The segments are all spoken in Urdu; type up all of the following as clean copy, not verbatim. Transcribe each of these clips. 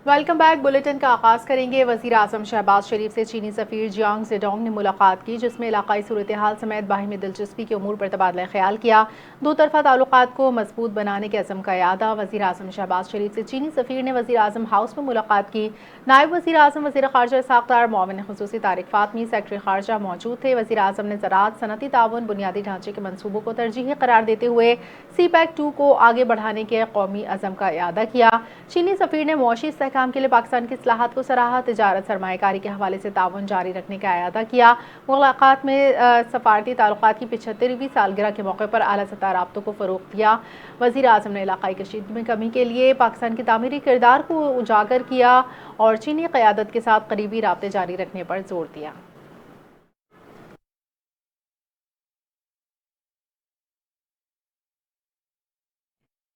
ویلکم بیک بلیٹن کا آغاز کریں گے۔ وزیر اعظم شہباز شریف سے چینی سفیر جیانگ زیڈونگ نے ملاقات کی، جس میں علاقائی صورتحال سمیت باہمی دلچسپی کے امور پر تبادلہ خیال کیا۔ دو طرفہ تعلقات کو مضبوط بنانے کے عزم کا اعادہ۔ وزیر اعظم شہباز شریف سے چینی سفیر نے وزیر اعظم ہاؤس میں ملاقات کی۔ نائب وزیر اعظم وزیر خارجہ اسحاق ڈار، معاون خصوصی طارق فاطمی، سیکرٹری خارجہ موجود تھے۔ وزیر اعظم نے زراعت، صنعتی تعاون، بنیادی ڈھانچے کے منصوبوں کو ترجیحی قرار دیتے ہوئے سی پیک 2 کو آگے بڑھانے کے قومی عزم کا اعادہ کیا۔ چینی سفیر نے معاشی استحکام کے لیے پاکستان کی اصلاحات کو سراہا، تجارت سرمایہ کاری کے حوالے سے تعاون جاری رکھنے کا اعادہ کیا۔ ملاقات میں سفارتی تعلقات کی 75ویں سالگرہ کے موقع پر اعلیٰ سطح رابطوں کو فروغ دیا۔ وزیر اعظم نے علاقائی کشیدگی میں کمی کے لیے پاکستان کی تعمیری کردار کو اجاگر کیا اور چینی قیادت کے ساتھ قریبی رابطے جاری رکھنے پر زور دیا۔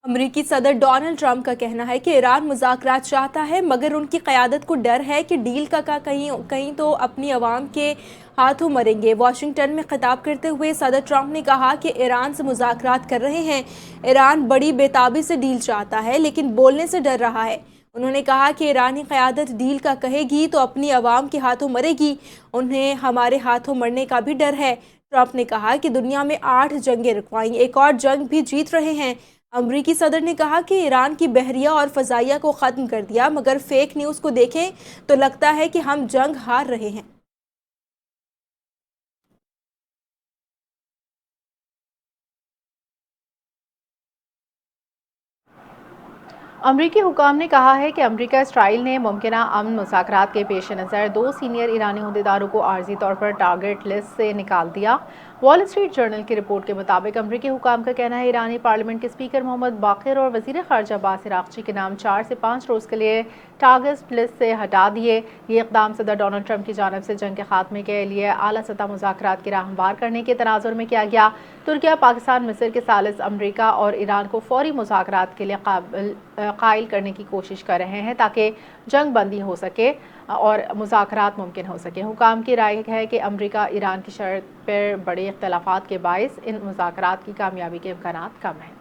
امریکی صدر ڈونلڈ ٹرمپ کا کہنا ہے کہ ایران مذاکرات چاہتا ہے، مگر ان کی قیادت کو ڈر ہے کہ ڈیل کا کہیں تو اپنی عوام کے ہاتھوں مریں گے۔ واشنگٹن میں خطاب کرتے ہوئے صدر ٹرمپ نے کہا کہ ایران سے مذاکرات کر رہے ہیں۔ ایران بڑی بےتابی سے ڈیل چاہتا ہے، لیکن بولنے سے ڈر رہا ہے۔ انہوں نے کہا کہ ایرانی قیادت ڈیل کا کہے گی تو اپنی عوام کے ہاتھوں مرے گی، انہیں ہمارے ہاتھوں مرنے کا بھی ڈر ہے۔ ٹرمپ نے کہا کہ دنیا میں 8 جنگیں رکوائیں، ایک اور جنگ بھی جیت رہے ہیں۔ امریکی صدر نے کہا کہ ایران کی بحریہ اور فضائیہ کو ختم کر دیا، مگر فیک نیوز کو دیکھیں تو لگتا ہے کہ ہم جنگ ہار رہے ہیں۔ امریکی حکام نے کہا ہے کہ امریکہ اسرائیل نے ممکنہ امن مذاکرات کے پیش نظر 2 سینئر ایرانی عہدیداروں کو عارضی طور پر ٹارگٹ لسٹ سے نکال دیا۔ وال اسٹریٹ جرنل کی رپورٹ کے مطابق امریکی حکام کا کہنا ہے ایرانی پارلیمنٹ کے اسپیکر محمد باقر اور وزیر خارجہ عباس عراقچی کے نام 4 سے 5 روز کے لیے ٹارگٹ لسٹ سے ہٹا دیے۔ یہ اقدام صدر ڈونلڈ ٹرمپ کی جانب سے جنگ کے خاتمے کے لیے اعلیٰ سطح مذاکرات کی راہ ہموار کرنے کے تناظر میں کیا گیا۔ ترکیہ، پاکستان، مصر کے ثالث امریکہ اور ایران کو فوری مذاکرات کے لیے قائل کرنے کی کوشش کر رہے ہیں تاکہ جنگ بندی ہو سکے اور مذاکرات ممکن ہو سکے۔ حکام کی رائے ہے کہ امریکہ ایران کی شرط پر بڑے اختلافات کے باعث ان مذاکرات کی کامیابی کے امکانات کم ہیں۔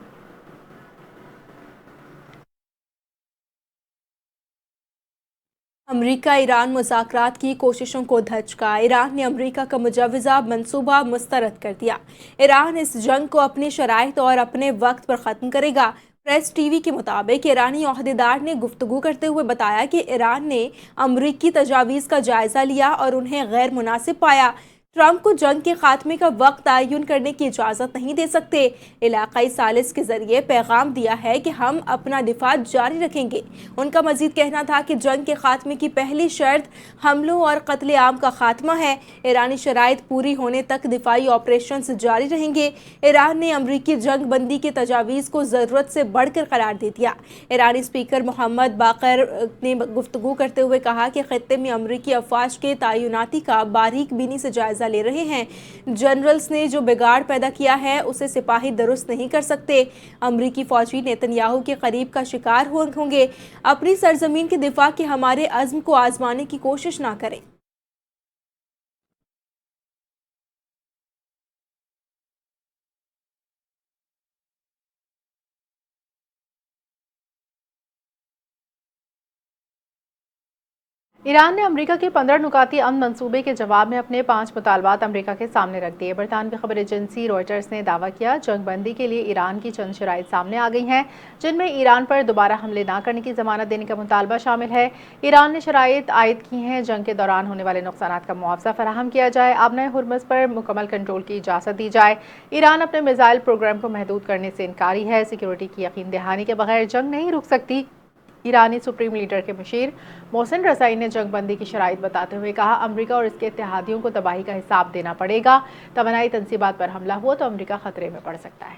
امریکہ ایران مذاکرات کی کوششوں کو دھچکا، ایران نے امریکہ کا مجوزہ منصوبہ مسترد کر دیا۔ ایران اس جنگ کو اپنی شرائط اور اپنے وقت پر ختم کرے گا۔ پریس ٹی وی کے مطابق ایرانی عہدیدار نے گفتگو کرتے ہوئے بتایا کہ ایران نے امریکی تجاویز کا جائزہ لیا اور انہیں غیر مناسب پایا۔ ٹرمپ کو جنگ کے خاتمے کا وقت تعین کرنے کی اجازت نہیں دے سکتے۔ علاقائی ثالث کے ذریعے پیغام دیا ہے کہ ہم اپنا دفاع جاری رکھیں گے۔ ان کا مزید کہنا تھا کہ جنگ کے خاتمے کی پہلی شرط حملوں اور قتل عام کا خاتمہ ہے۔ ایرانی شرائط پوری ہونے تک دفاعی آپریشنز جاری رہیں گے۔ ایران نے امریکی جنگ بندی کے تجاویز کو ضرورت سے بڑھ کر قرار دے دیا۔ ایرانی اسپیکر محمد باقر نے گفتگو کرتے ہوئے کہا کہ خطے میں امریکی افواج کے تعیناتی کا باریک بینی سے جائزہ لے رہے ہیں۔ جنرلز نے جو بگاڑ پیدا کیا ہے اسے سپاہی درست نہیں کر سکتے۔ امریکی فوجی نیتن یاہو کے قریب کا شکار ہوں گے۔ اپنی سرزمین کے دفاع کے ہمارے عزم کو آزمانے کی کوشش نہ کریں۔ ایران نے امریکہ کے 15 نکاتی امن منصوبے کے جواب میں اپنے 5 مطالبات امریکہ کے سامنے رکھ دیے۔ برطانوی خبر ایجنسی روئٹرز نے دعویٰ کیا جنگ بندی کے لیے ایران کی چند شرائط سامنے آ گئی ہیں، جن میں ایران پر دوبارہ حملے نہ کرنے کی ضمانت دینے کا مطالبہ شامل ہے۔ ایران نے شرائط عائد کی ہیں جنگ کے دوران ہونے والے نقصانات کا معاوضہ فراہم کیا جائے، آبنائے ہرمز پر مکمل کنٹرول کی اجازت دی جائے، ایران اپنے میزائل پروگرام کو محدود کرنے سے انکاری ہے، سیکیورٹی کی یقین دہانی کے بغیر جنگ نہیں رک سکتی۔ ایرانی سپریم لیڈر کے مشیر محسن رضائی نے جنگ بندی کی شرائط بتاتے ہوئے کہا امریکہ اور اس کے اتحادیوں کو تباہی کا حساب دینا پڑے گا، توانائی تنصیبات پر حملہ ہوا تو امریکہ خطرے میں پڑ سکتا ہے۔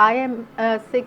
IM6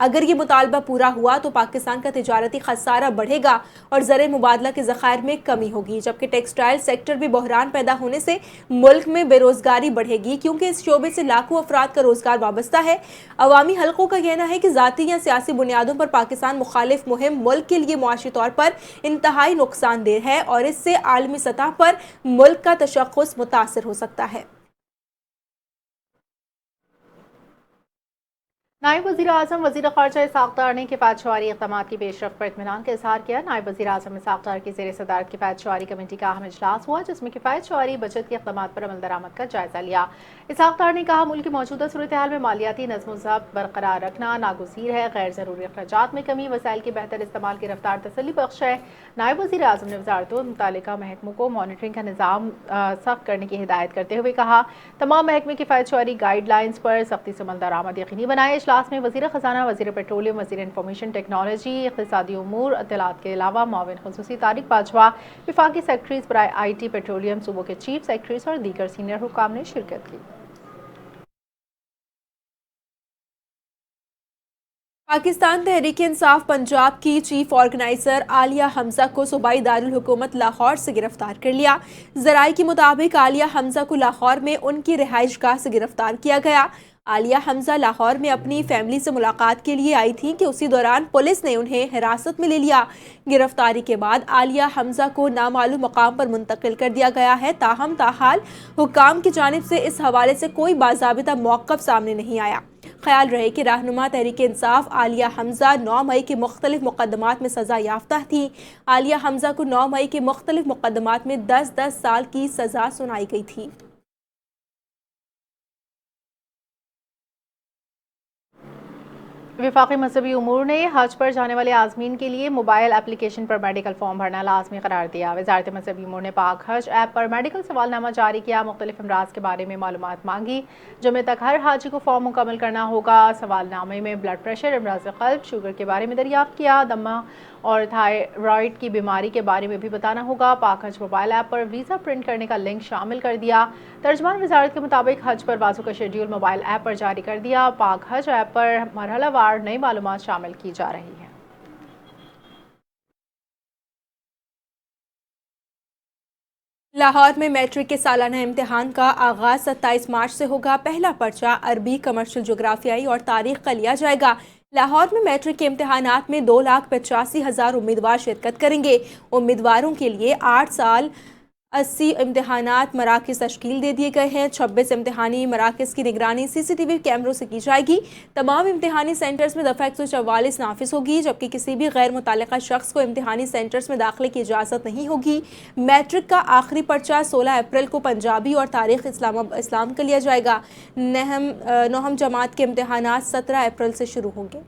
اگر یہ مطالبہ پورا ہوا تو پاکستان کا تجارتی خسارہ بڑھے گا اور زر مبادلہ کے ذخائر میں کمی ہوگی، جبکہ ٹیکسٹائل سیکٹر بھی بحران پیدا ہونے سے ملک میں بے روزگاری بڑھے گی، کیونکہ اس شعبے سے لاکھوں افراد کا روزگار وابستہ ہے۔ عوامی حلقوں کا کہنا ہے کہ ذاتی یا سیاسی بنیادوں پر پاکستان مخالف مہم ملک کے لیے معاشی طور پر انتہائی نقصان دہ ہے اور اس سے عالمی سطح پر ملک کا تشخص متاثر ہو سکتا ہے۔ نائب وزیر اعظم وزیر خارجہ اسحاق ڈار نے کفایت شعاری اقدامات کی پیش رفت پر اطمینان کا اظہار کیا۔ نائب وزیر اعظم اسحاق ڈار کی زیر صدارت کفایت شعاری کمیٹی کا اہم اجلاس ہوا، جس میں کفایت شعاری بجٹ کے اقدامات پر عمل درآمد کا جائزہ لیا۔ اسحاق ڈار نے کہا، ملک کی موجودہ صورتحال میں مالیاتی نظم و ضبط برقرار رکھنا ناگزیر ہے۔ غیر ضروری اخراجات میں کمی، وسائل کے بہتر استعمال کی رفتار تسلی بخش ہے۔ نائب وزیر اعظم نے وزارتوں اور متعلقہ محکموں کو مانیٹرنگ کا نظام سخت کرنے کی ہدایت کرتے ہوئے کہا، تمام محکمے کفایت شعاری گائیڈ لائنز پر سختی سے عمل درآمد یقینی بنائے۔ اجلاس میں وزیر خزانہ، وزیر پیٹرولیم، وزیر انفارمیشن ٹیکنالوجی، اقتصادی امور، اطلاعات کے علاوہ معاون خصوصی طارق باجوہ، وفاقی سیکرٹریز برائے آئی ٹی، پیٹرولیم، صوبوں کے چیف سیکرٹریز اور دیگر سینئر حکام نے شرکت کی۔ پاکستان تحریک انصاف پنجاب کی چیف آرگنائزر عالیہ حمزہ کو صوبائی دارالحکومت لاہور سے گرفتار کر لیا۔ ذرائع کے مطابق عالیہ حمزہ کو لاہور میں ان کی رہائش گاہ سے گرفتار کیا گیا۔ عالیہ حمزہ لاہور میں اپنی فیملی سے ملاقات کے لیے آئی تھیں کہ اسی دوران پولیس نے انہیں حراست میں لے لیا۔ گرفتاری کے بعد عالیہ حمزہ کو نامعلوم مقام پر منتقل کر دیا گیا ہے، تاہم تاحال حکام کی جانب سے اس حوالے سے کوئی باضابطہ موقف سامنے نہیں آیا۔ خیال رہے کہ رہنما تحریک انصاف عالیہ حمزہ 9 مئی کے مختلف مقدمات میں سزا یافتہ تھیں۔ عالیہ حمزہ کو 9 مئی کے مختلف مقدمات میں 10 سال کی سزا سنائی گئی تھی۔ وفاقی مذہبی امور نے حج پر جانے والے عازمین کے لیے موبائل اپلیکیشن پر میڈیکل فارم بھرنا لازمی قرار دیا۔ وزارت مذہبی امور نے پاک حج ایپ پر میڈیکل سوال نامہ جاری کیا، مختلف امراض کے بارے میں معلومات مانگی۔ جمعے تک ہر حاجی کو فارم مکمل کرنا ہوگا۔ سوال نامے میں بلڈ پریشر، امراض قلب، شوگر کے بارے میں دریافت کیا، دمہ اور تھائرائیڈ کی بیماری کے بارے میں بھی بتانا ہوگا۔ پاک حج موبائل ایپ پر ویزا پرنٹ کرنے کا لنک شامل کر دیا۔ ترجمان وزارت کے مطابق حج پر بازوں کا شیڈیول موبائل ایپ پر جاری کر دیا۔ پاک حج ایپ پر مرحلہ وار نئی معلومات شامل کی جا رہی ہیں۔ لاہور میں میٹرک کے سالانہ امتحان کا آغاز 27 مارچ سے ہوگا۔ پہلا پرچہ عربی، کمرشل، جغرافیائی اور تاریخ کا لیا جائے گا۔ لاہور میں میٹرک کے امتحانات میں 2,85,000 امیدوار شرکت کریں گے۔ امیدواروں کے لیے 8 سال 80 امتحانات مراکز تشکیل دے دیے گئے ہیں۔ 26 امتحانی مراکز کی نگرانی CCTV کیمروں سے کی جائے گی۔ تمام امتحانی سینٹرز میں دفعہ 144 نافذ ہوگی، جبکہ کسی بھی غیر متعلقہ شخص کو امتحانی سینٹرز میں داخلے کی اجازت نہیں ہوگی۔ میٹرک کا آخری پرچہ 16 اپریل کو پنجابی اور تاریخ اسلام کا لیا جائے گا۔ نوہم جماعت کے امتحانات 17 اپریل سے شروع ہوں گے۔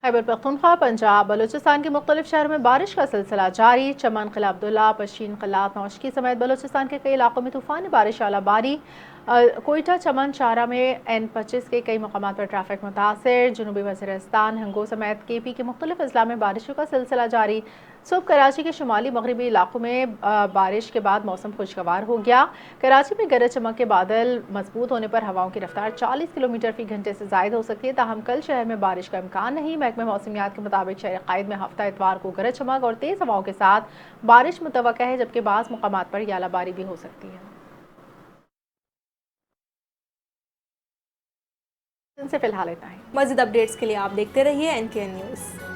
خیبر پختونخوا، پنجاب، بلوچستان کے مختلف شہروں میں بارش کا سلسلہ جاری۔ چمن، قلعہ عبداللہ، پشین، قلات، نوشکی سمیت بلوچستان کے کئی علاقوں میں طوفانی بارش، اعلی باری۔ کوئٹہ، چمن، شاہراہ میں N25 کے کئی مقامات پر ٹریفک متاثر۔ جنوبی وزیرستان، ہنگو سمیت KP کے مختلف اضلاع میں بارشوں کا سلسلہ جاری۔ صبح کراچی کے شمالی مغربی علاقوں میں بارش کے بعد موسم خوشگوار ہو گیا۔ کراچی میں گرج چمک کے بادل مضبوط ہونے پر ہواؤں کی رفتار 40 کلومیٹر فی گھنٹے سے زائد ہو سکتی ہے، تاہم کل شہر میں بارش کا امکان نہیں۔ محکمہ موسمیات کے مطابق شہر قائد میں ہفتہ اتوار کو گرج چمک اور تیز ہواؤں کے ساتھ بارش متوقع ہے، جبکہ بعض مقامات پر اعلی باری بھی ہو سکتی ہے۔ ان سے فی الحال اتنا ہی۔ مزید اپڈیٹس کے لیے آپ دیکھتے رہیے NKN نیوز۔